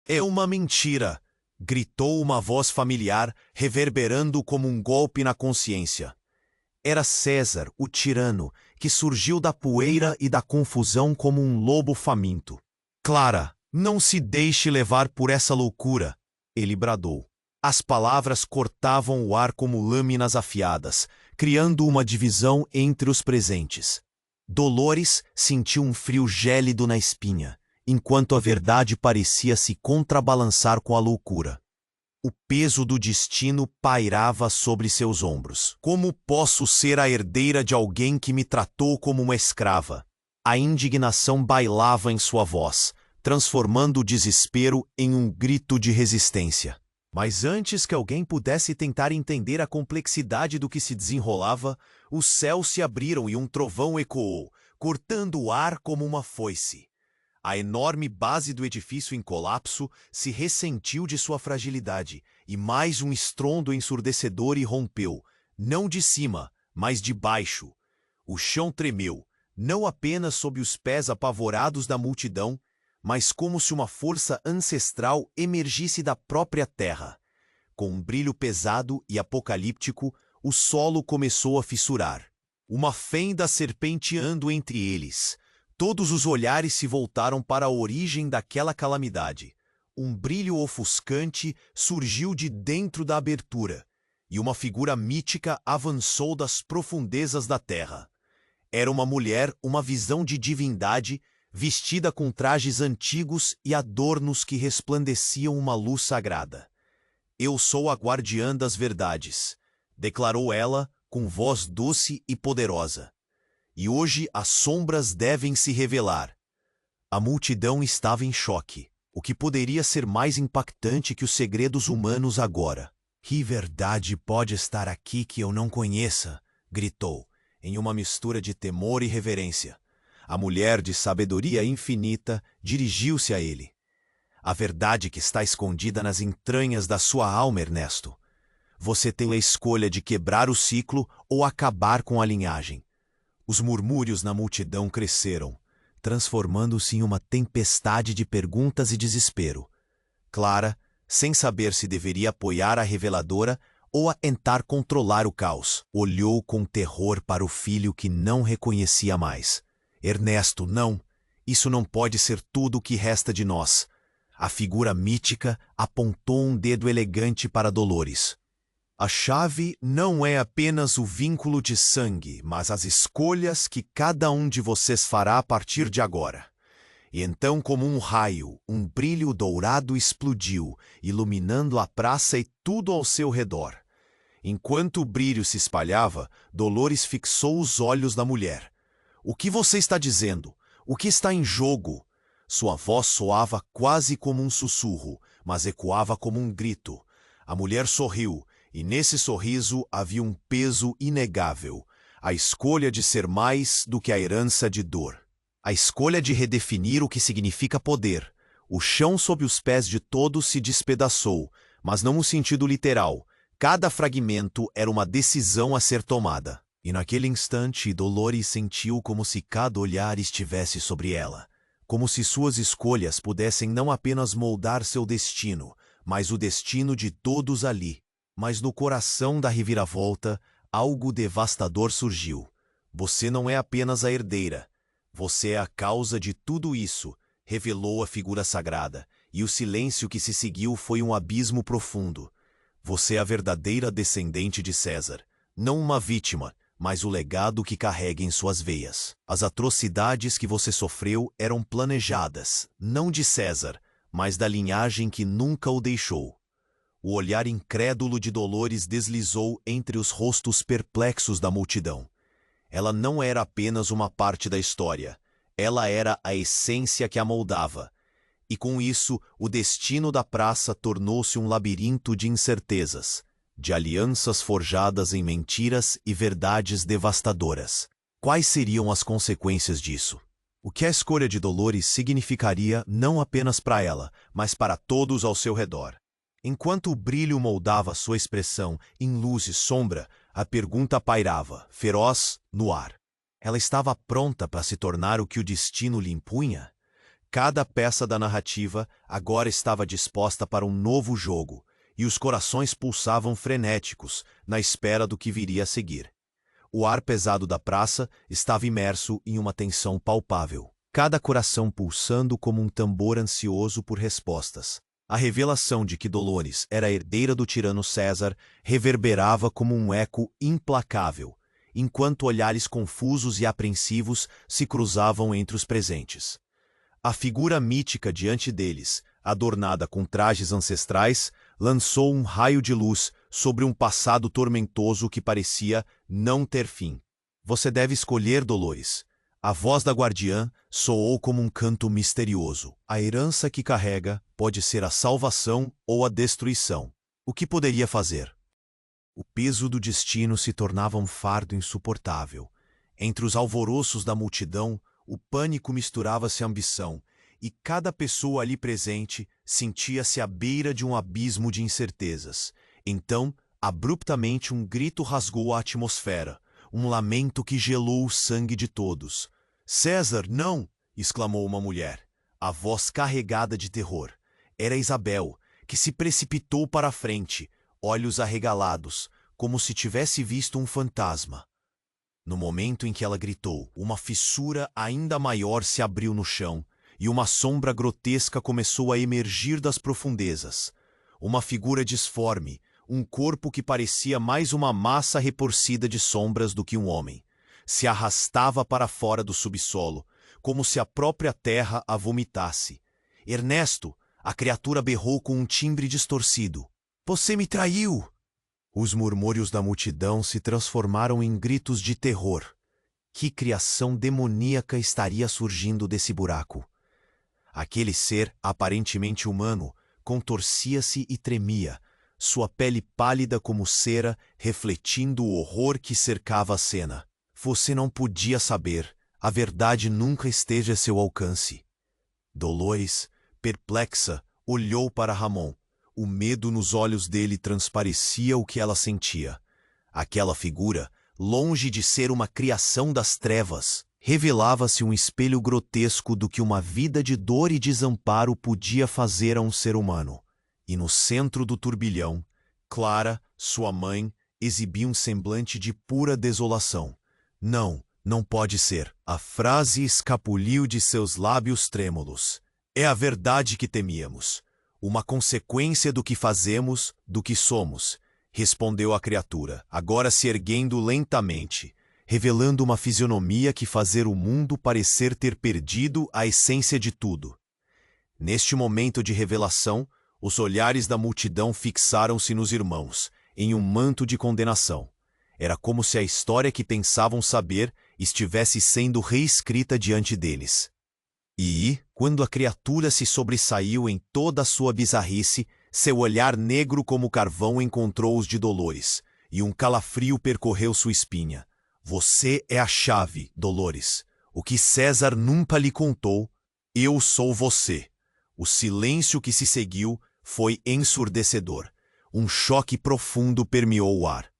É uma mentira! Gritou uma voz familiar, reverberando como um golpe na consciência. Era César, o tirano, que surgiu da poeira e da confusão como um lobo faminto. Clara, não se deixe levar por essa loucura, ele bradou. As palavras cortavam o ar como lâminas afiadas, criando uma divisão entre os presentes. Dolores sentiu um frio gélido na espinha, enquanto a verdade parecia se contrabalançar com a loucura. O peso do destino pairava sobre seus ombros. Como posso ser a herdeira de alguém que me tratou como uma escrava? A indignação bailava em sua voz, transformando o desespero em um grito de resistência. Mas antes que alguém pudesse tentar entender a complexidade do que se desenrolava, os céus se abriram e um trovão ecoou, cortando o ar como uma foice. A enorme base do edifício em colapso se ressentiu de sua fragilidade, e mais um estrondo ensurdecedor irrompeu, não de cima, mas de baixo. O chão tremeu, não apenas sob os pés apavorados da multidão, mas como se uma força ancestral emergisse da própria terra. Com um brilho pesado e apocalíptico, o solo começou a fissurar. Uma fenda serpenteando entre eles. Todos os olhares se voltaram para a origem daquela calamidade. Um brilho ofuscante surgiu de dentro da abertura, e uma figura mítica avançou das profundezas da terra. Era uma mulher, uma visão de divindade, vestida com trajes antigos e adornos que resplandeciam uma luz sagrada. Eu sou a guardiã das verdades, declarou ela com voz doce e poderosa. E hoje as sombras devem se revelar. A multidão estava em choque. O que poderia ser mais impactante que os segredos humanos agora? Que verdade pode estar aqui que eu não conheça? Gritou, em uma mistura de temor e reverência. A mulher de sabedoria infinita dirigiu-se a ele. A verdade que está escondida nas entranhas da sua alma, Ernesto. Você tem a escolha de quebrar o ciclo ou acabar com a linhagem. Os murmúrios na multidão cresceram, transformando-se em uma tempestade de perguntas e desespero. Clara, sem saber se deveria apoiar a reveladora ou a tentar controlar o caos, olhou com terror para o filho que não reconhecia mais. Ernesto, não! Isso não pode ser tudo o que resta de nós. A figura mítica apontou um dedo elegante para Dolores. A chave não é apenas o vínculo de sangue, mas as escolhas que cada um de vocês fará a partir de agora. E então, como um raio, um brilho dourado explodiu, iluminando a praça e tudo ao seu redor. Enquanto o brilho se espalhava, Dolores fixou os olhos da mulher. O que você está dizendo? O que está em jogo? Sua voz soava quase como um sussurro, mas ecoava como um grito. A mulher sorriu, e nesse sorriso havia um peso inegável, a escolha de ser mais do que a herança de dor. A escolha de redefinir o que significa poder. O chão sob os pés de todos se despedaçou, mas não no sentido literal. Cada fragmento era uma decisão a ser tomada. E naquele instante, Dolores sentiu como se cada olhar estivesse sobre ela. Como se suas escolhas pudessem não apenas moldar seu destino, mas o destino de todos ali. Mas no coração da reviravolta, algo devastador surgiu. Você não é apenas a herdeira. Você é a causa de tudo isso, revelou a figura sagrada, e o silêncio que se seguiu foi um abismo profundo. Você é a verdadeira descendente de César, não uma vítima, mas o legado que carrega em suas veias. As atrocidades que você sofreu eram planejadas, não de César, mas da linhagem que nunca o deixou. O olhar incrédulo de Dolores deslizou entre os rostos perplexos da multidão. Ela não era apenas uma parte da história, ela era a essência que a moldava. E com isso, o destino da praça tornou-se um labirinto de incertezas, de alianças forjadas em mentiras e verdades devastadoras. Quais seriam as consequências disso? O que a escolha de Dolores significaria não apenas para ela, mas para todos ao seu redor? Enquanto o brilho moldava sua expressão em luz e sombra, a pergunta pairava, feroz, no ar. Ela estava pronta para se tornar o que o destino lhe impunha? Cada peça da narrativa agora estava disposta para um novo jogo, e os corações pulsavam frenéticos, na espera do que viria a seguir. O ar pesado da praça estava imerso em uma tensão palpável, cada coração pulsando como um tambor ansioso por respostas. A revelação de que Dolores era a herdeira do tirano César reverberava como um eco implacável, enquanto olhares confusos e apreensivos se cruzavam entre os presentes. A figura mítica diante deles, adornada com trajes ancestrais, lançou um raio de luz sobre um passado tormentoso que parecia não ter fim. Você deve escolher, Dolores. A voz da guardiã soou como um canto misterioso. A herança que carrega pode ser a salvação ou a destruição. O que poderia fazer? O peso do destino se tornava um fardo insuportável. Entre os alvoroços da multidão, o pânico misturava-se à ambição, e cada pessoa ali presente sentia-se à beira de um abismo de incertezas. Então, abruptamente um grito rasgou a atmosfera, um lamento que gelou o sangue de todos. César, não! Exclamou uma mulher, a voz carregada de terror. Era Isabel, que se precipitou para a frente, olhos arregalados, como se tivesse visto um fantasma. No momento em que ela gritou, uma fissura ainda maior se abriu no chão, e uma sombra grotesca começou a emergir das profundezas. Uma figura disforme, um corpo que parecia mais uma massa retorcida de sombras do que um homem. Se arrastava para fora do subsolo, como se a própria terra a vomitasse. Ernesto, a criatura berrou com um timbre distorcido. Você me traiu! Os murmúrios da multidão se transformaram em gritos de terror. Que criação demoníaca estaria surgindo desse buraco? Aquele ser, aparentemente humano, contorcia-se e tremia, sua pele pálida como cera, refletindo o horror que cercava a cena. Você não podia saber, a verdade nunca esteve a seu alcance. Dolores, perplexa, olhou para Ramon. O medo nos olhos dele transparecia o que ela sentia. Aquela figura, longe de ser uma criação das trevas, revelava-se um espelho grotesco do que uma vida de dor e desamparo podia fazer a um ser humano. E no centro do turbilhão, Clara, sua mãe, exibia um semblante de pura desolação. Não, não pode ser. A frase escapuliu de seus lábios trêmulos. É a verdade que temíamos, uma consequência do que fazemos, do que somos, respondeu a criatura, agora se erguendo lentamente, revelando uma fisionomia que fazia o mundo parecer ter perdido a essência de tudo. Neste momento de revelação, os olhares da multidão fixaram-se nos irmãos, em um manto de condenação. Era como se a história que pensavam saber estivesse sendo reescrita diante deles. E, quando a criatura se sobressaiu em toda a sua bizarrice, seu olhar negro como carvão encontrou os de Dolores, e um calafrio percorreu sua espinha. Você é a chave, Dolores. O que César nunca lhe contou, eu sou você. O silêncio que se seguiu foi ensurdecedor. Um choque profundo permeou o ar.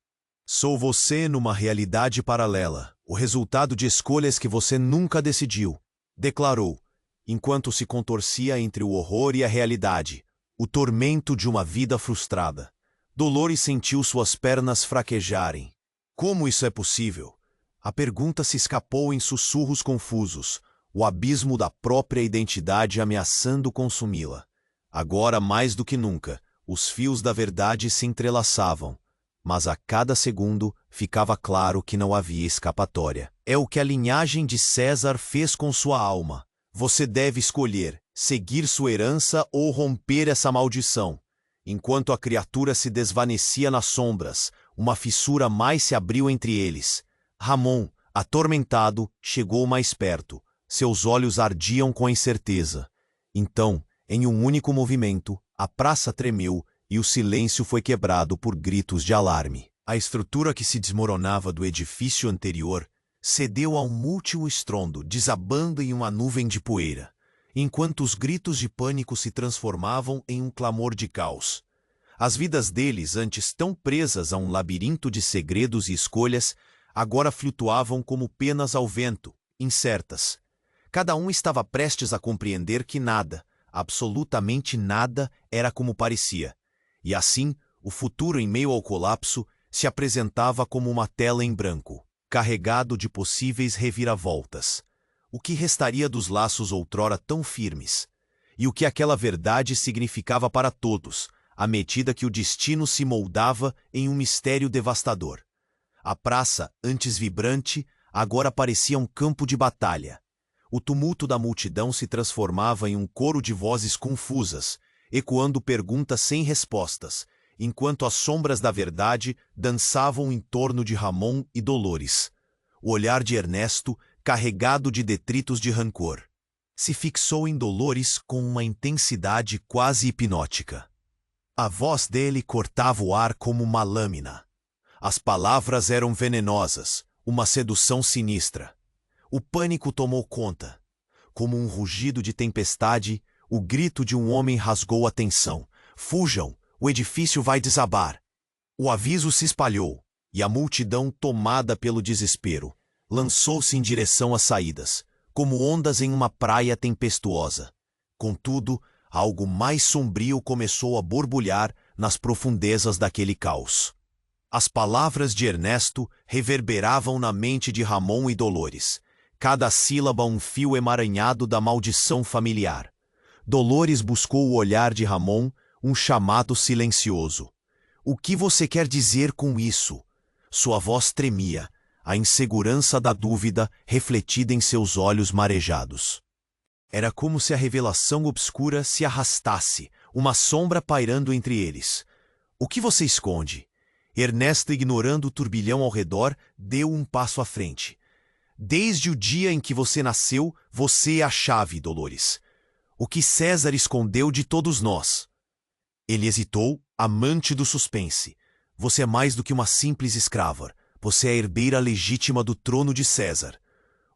Sou você numa realidade paralela, o resultado de escolhas que você nunca decidiu, declarou, enquanto se contorcia entre o horror e a realidade, o tormento de uma vida frustrada. Dolores sentiu suas pernas fraquejarem. Como isso é possível? A pergunta se escapou em sussurros confusos, o abismo da própria identidade ameaçando consumi-la. Agora, mais do que nunca, os fios da verdade se entrelaçavam, mas a cada segundo ficava claro que não havia escapatória. É o que a linhagem de César fez com sua alma. Você deve escolher, seguir sua herança ou romper essa maldição. Enquanto a criatura se desvanecia nas sombras, uma fissura mais se abriu entre eles. Ramon, atormentado, chegou mais perto. Seus olhos ardiam com incerteza. Então, em um único movimento, a praça tremeu e o silêncio foi quebrado por gritos de alarme. A estrutura que se desmoronava do edifício anterior cedeu a um múltiplo estrondo, desabando em uma nuvem de poeira, enquanto os gritos de pânico se transformavam em um clamor de caos. As vidas deles, antes tão presas a um labirinto de segredos e escolhas, agora flutuavam como penas ao vento, incertas. Cada um estava prestes a compreender que nada, absolutamente nada, era como parecia. E assim, o futuro em meio ao colapso se apresentava como uma tela em branco, carregado de possíveis reviravoltas. O que restaria dos laços outrora tão firmes? E o que aquela verdade significava para todos, à medida que o destino se moldava em um mistério devastador? A praça, antes vibrante, agora parecia um campo de batalha. O tumulto da multidão se transformava em um coro de vozes confusas, ecoando perguntas sem respostas, enquanto as sombras da verdade dançavam em torno de Ramon e Dolores. O olhar de Ernesto, carregado de detritos de rancor, se fixou em Dolores com uma intensidade quase hipnótica. A voz dele cortava o ar como uma lâmina. As palavras eram venenosas, uma sedução sinistra. O pânico tomou conta. Como um rugido de tempestade, o grito de um homem rasgou a tensão. Fujam, o edifício vai desabar. O aviso se espalhou, e a multidão, tomada pelo desespero, lançou-se em direção às saídas, como ondas em uma praia tempestuosa. Contudo, algo mais sombrio começou a borbulhar nas profundezas daquele caos. As palavras de Ernesto reverberavam na mente de Ramon e Dolores, cada sílaba um fio emaranhado da maldição familiar. Dolores buscou o olhar de Ramon, um chamado silencioso. O que você quer dizer com isso? Sua voz tremia, a insegurança da dúvida refletida em seus olhos marejados. Era como se a revelação obscura se arrastasse, uma sombra pairando entre eles. O que você esconde? Ernesto, ignorando o turbilhão ao redor, deu um passo à frente. Desde o dia em que você nasceu, você é a chave, Dolores. O que César escondeu de todos nós? Ele hesitou, amante do suspense. Você é mais do que uma simples escrava. Você é a herdeira legítima do trono de César.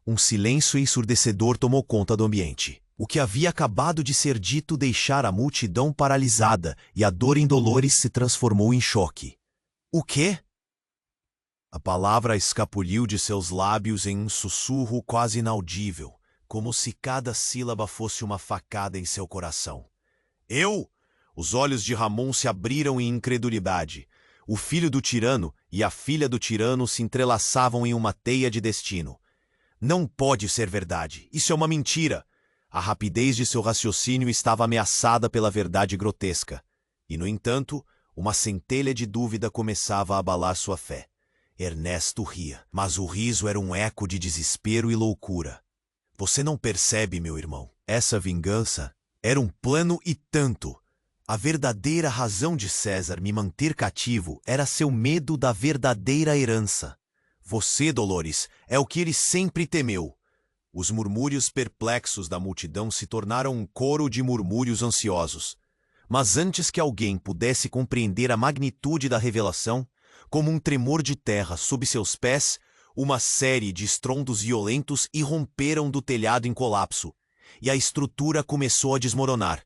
Um silêncio ensurdecedor tomou conta do ambiente. O que havia acabado de ser dito deixara a multidão paralisada e a dor em Dolores se transformou em choque. O quê? A palavra escapuliu de seus lábios em um sussurro quase inaudível, como se cada sílaba fosse uma facada em seu coração. Eu? Os olhos de Ramon se abriram em incredulidade. O filho do tirano e a filha do tirano se entrelaçavam em uma teia de destino. Não pode ser verdade. Isso é uma mentira. A rapidez de seu raciocínio estava ameaçada pela verdade grotesca. E, no entanto, uma centelha de dúvida começava a abalar sua fé. Ernesto ria, mas o riso era um eco de desespero e loucura. Você não percebe, meu irmão? Essa vingança era um plano e tanto. A verdadeira razão de César me manter cativo era seu medo da verdadeira herança. Você, Dolores, é o que ele sempre temeu. Os murmúrios perplexos da multidão se tornaram um coro de murmúrios ansiosos. Mas antes que alguém pudesse compreender a magnitude da revelação, como um tremor de terra sob seus pés, uma série de estrondos violentos irromperam do telhado em colapso, e a estrutura começou a desmoronar.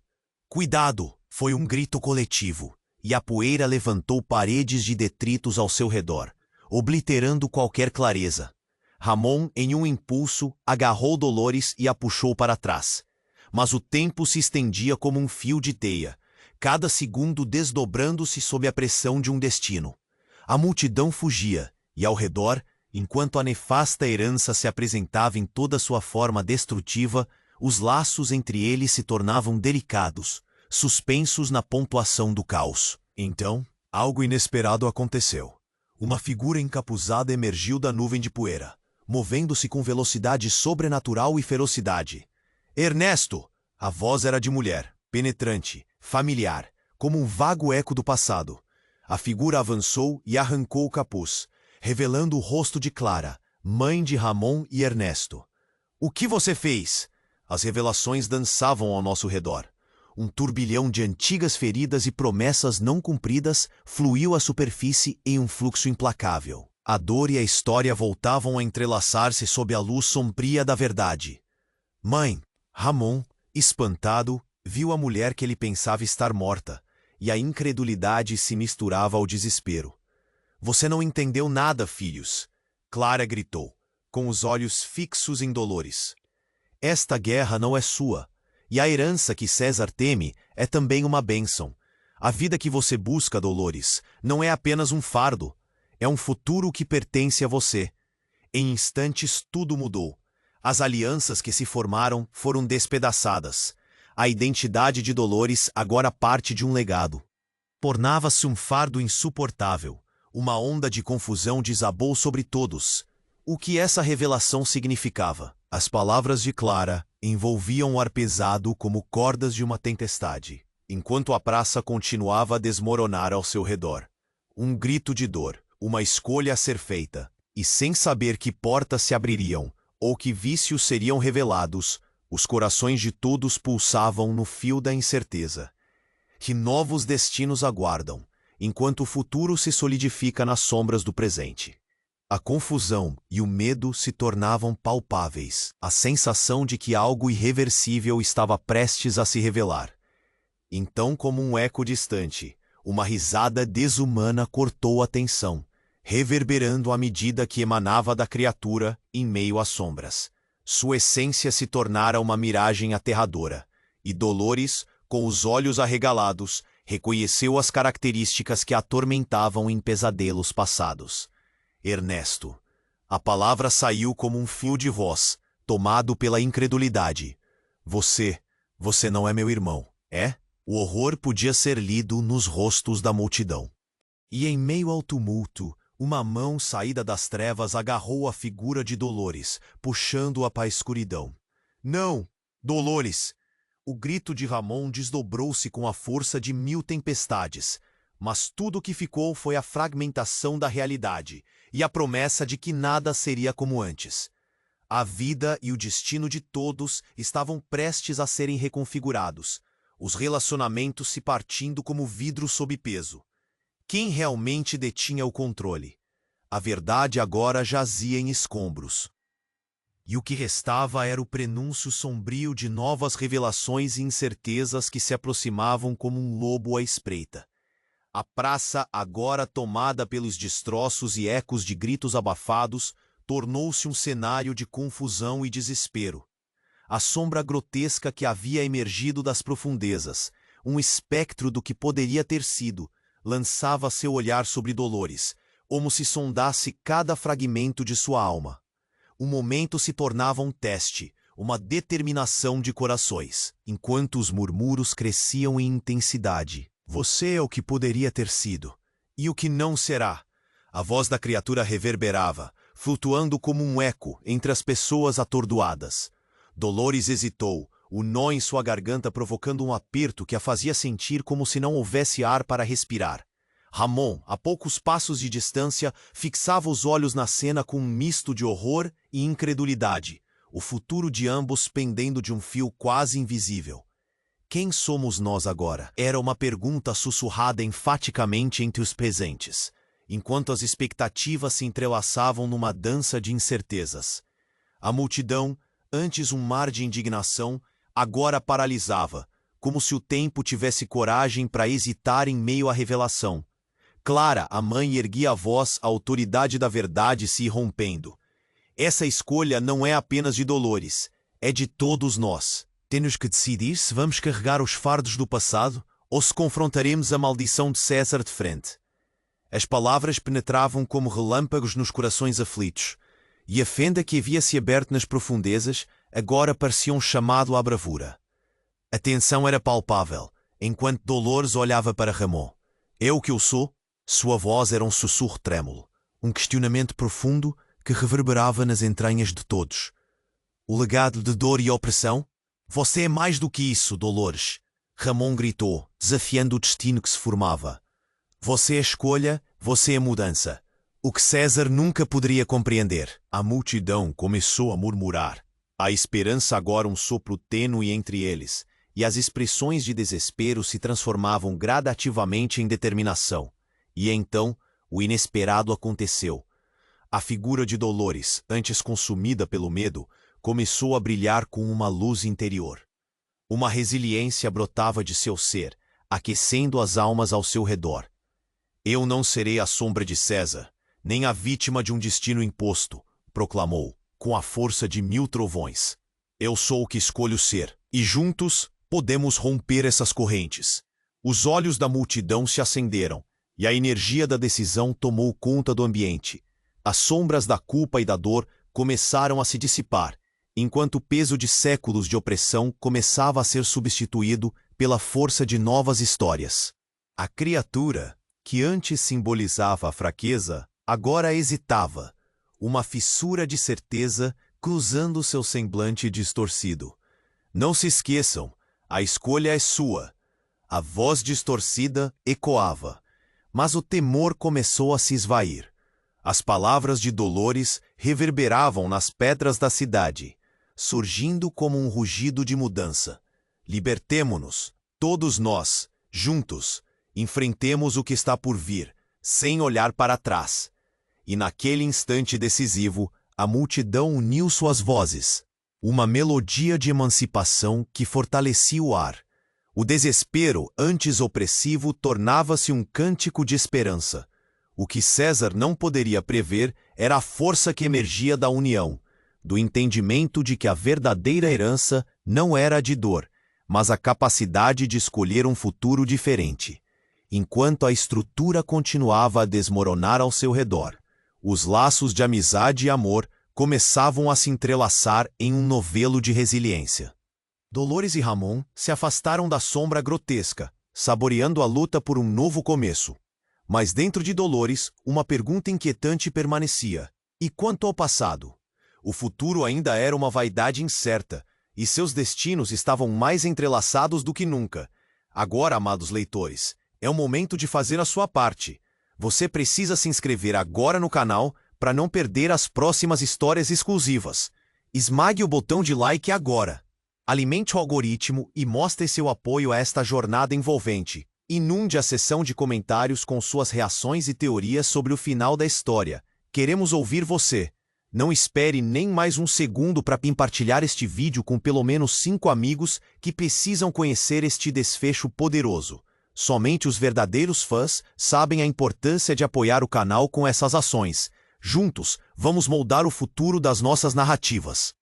Cuidado! Foi um grito coletivo, e a poeira levantou paredes de detritos ao seu redor, obliterando qualquer clareza. Ramon, em um impulso, agarrou Dolores e a puxou para trás. Mas o tempo se estendia como um fio de teia, cada segundo desdobrando-se sob a pressão de um destino. A multidão fugia, e ao redor, enquanto a nefasta herança se apresentava em toda sua forma destrutiva, os laços entre eles se tornavam delicados, suspensos na pontuação do caos. Então, algo inesperado aconteceu. Uma figura encapuzada emergiu da nuvem de poeira, movendo-se com velocidade sobrenatural e ferocidade. Ernesto! A voz era de mulher, penetrante, familiar, como um vago eco do passado. A figura avançou e arrancou o capuz, revelando o rosto de Clara, mãe de Ramon e Ernesto. O que você fez? As revelações dançavam ao nosso redor. Um turbilhão de antigas feridas e promessas não cumpridas fluiu à superfície em um fluxo implacável. A dor e a história voltavam a entrelaçar-se sob a luz sombria da verdade. Mãe! Ramon, espantado, viu a mulher que ele pensava estar morta, e a incredulidade se misturava ao desespero. Você não entendeu nada, filhos! Clara gritou, com os olhos fixos em Dolores. Esta guerra não é sua. E a herança que César teme é também uma bênção. A vida que você busca, Dolores, não é apenas um fardo. É um futuro que pertence a você. Em instantes tudo mudou. As alianças que se formaram foram despedaçadas. A identidade de Dolores agora parte de um legado. Tornava-se um fardo insuportável. Uma onda de confusão desabou sobre todos. O que essa revelação significava? As palavras de Clara envolviam o ar pesado como cordas de uma tempestade, enquanto a praça continuava a desmoronar ao seu redor. Um grito de dor, uma escolha a ser feita, e sem saber que portas se abririam, ou que vícios seriam revelados, os corações de todos pulsavam no fio da incerteza. Que novos destinos aguardam, enquanto o futuro se solidifica nas sombras do presente. A confusão e o medo se tornavam palpáveis, a sensação de que algo irreversível estava prestes a se revelar. Então, como um eco distante, uma risada desumana cortou a tensão, reverberando à medida que emanava da criatura em meio às sombras. Sua essência se tornara uma miragem aterradora, e Dolores, com os olhos arregalados, reconheceu as características que a atormentavam em pesadelos passados. Ernesto. A palavra saiu como um fio de voz, tomado pela incredulidade. Você não é meu irmão, é? O horror podia ser lido nos rostos da multidão. E em meio ao tumulto, uma mão saída das trevas agarrou a figura de Dolores, puxando-a para a escuridão. Não! Dolores! O grito de Ramon desdobrou-se com a força de 1000 tempestades, mas tudo o que ficou foi a fragmentação da realidade e a promessa de que nada seria como antes. A vida e o destino de todos estavam prestes a serem reconfigurados, os relacionamentos se partindo como vidro sob peso. Quem realmente detinha o controle? A verdade agora jazia em escombros. E o que restava era o prenúncio sombrio de novas revelações e incertezas que se aproximavam como um lobo à espreita. A praça, agora tomada pelos destroços e ecos de gritos abafados, tornou-se um cenário de confusão e desespero. A sombra grotesca que havia emergido das profundezas, um espectro do que poderia ter sido, lançava seu olhar sobre Dolores, como se sondasse cada fragmento de sua alma. O momento se tornava um teste, uma determinação de corações, enquanto os murmúrios cresciam em intensidade. Você é o que poderia ter sido, e o que não será. A voz da criatura reverberava, flutuando como um eco entre as pessoas atordoadas. Dolores hesitou, o nó em sua garganta provocando um aperto que a fazia sentir como se não houvesse ar para respirar. Ramon, a poucos passos de distância, fixava os olhos na cena com um misto de horror e incredulidade, o futuro de ambos pendendo de um fio quase invisível. Quem somos nós agora? Era uma pergunta sussurrada enfaticamente entre os presentes, enquanto as expectativas se entrelaçavam numa dança de incertezas. A multidão, antes um mar de indignação, agora paralisava, como se o tempo tivesse coragem para hesitar em meio à revelação. Clara, a mãe, erguia a voz, a autoridade da verdade se irrompendo. Essa escolha não é apenas de Dolores, é de todos nós. Temos que decidir se vamos carregar os fardos do passado ou se confrontaremos a maldição de César de frente. As palavras penetravam como relâmpagos nos corações aflitos, e a fenda que havia se aberto nas profundezas agora parecia um chamado à bravura. A tensão era palpável, enquanto Dolores olhava para Ramon. É o que eu sou? Sua voz era um sussurro trêmulo, um questionamento profundo que reverberava nas entranhas de todos. O legado de dor e opressão? Você é mais do que isso, Dolores, Ramon gritou, desafiando o destino que se formava. Você é a escolha, você é a mudança. O que César nunca poderia compreender. A multidão começou a murmurar. A esperança agora um sopro tênue entre eles, e as expressões de desespero se transformavam gradativamente em determinação. E então, o inesperado aconteceu. A figura de Dolores, antes consumida pelo medo, começou a brilhar com uma luz interior. Uma resiliência brotava de seu ser, aquecendo as almas ao seu redor. Eu não serei a sombra de César, nem a vítima de um destino imposto, proclamou, com a força de 1000 trovões. Eu sou o que escolho ser, e juntos podemos romper essas correntes. Os olhos da multidão se acenderam, e a energia da decisão tomou conta do ambiente. As sombras da culpa e da dor começaram a se dissipar, enquanto o peso de séculos de opressão começava a ser substituído pela força de novas histórias. A criatura, que antes simbolizava a fraqueza, agora hesitava, uma fissura de certeza cruzando seu semblante distorcido. Não se esqueçam, a escolha é sua. A voz distorcida ecoava, mas o temor começou a se esvair. As palavras de Dolores reverberavam nas pedras da cidade, surgindo como um rugido de mudança. Libertemo-nos, todos nós, juntos, enfrentemos o que está por vir, sem olhar para trás. E naquele instante decisivo, a multidão uniu suas vozes, uma melodia de emancipação que fortalecia o ar. O desespero, antes opressivo, tornava-se um cântico de esperança. O que César não poderia prever era a força que emergia da união, do entendimento de que a verdadeira herança não era a de dor, mas a capacidade de escolher um futuro diferente. Enquanto a estrutura continuava a desmoronar ao seu redor, os laços de amizade e amor começavam a se entrelaçar em um novelo de resiliência. Dolores e Ramon se afastaram da sombra grotesca, saboreando a luta por um novo começo. Mas dentro de Dolores, uma pergunta inquietante permanecia. E quanto ao passado? O futuro ainda era uma vaidade incerta, e seus destinos estavam mais entrelaçados do que nunca. Agora, amados leitores, é o momento de fazer a sua parte. Você precisa se inscrever agora no canal para não perder as próximas histórias exclusivas. Esmague o botão de like agora. Alimente o algoritmo e mostre seu apoio a esta jornada envolvente. Inunde a seção de comentários com suas reações e teorias sobre o final da história. Queremos ouvir você. Não espere nem mais um segundo para compartilhar este vídeo com pelo menos 5 amigos que precisam conhecer este desfecho poderoso. Somente os verdadeiros fãs sabem a importância de apoiar o canal com essas ações. Juntos, vamos moldar o futuro das nossas narrativas.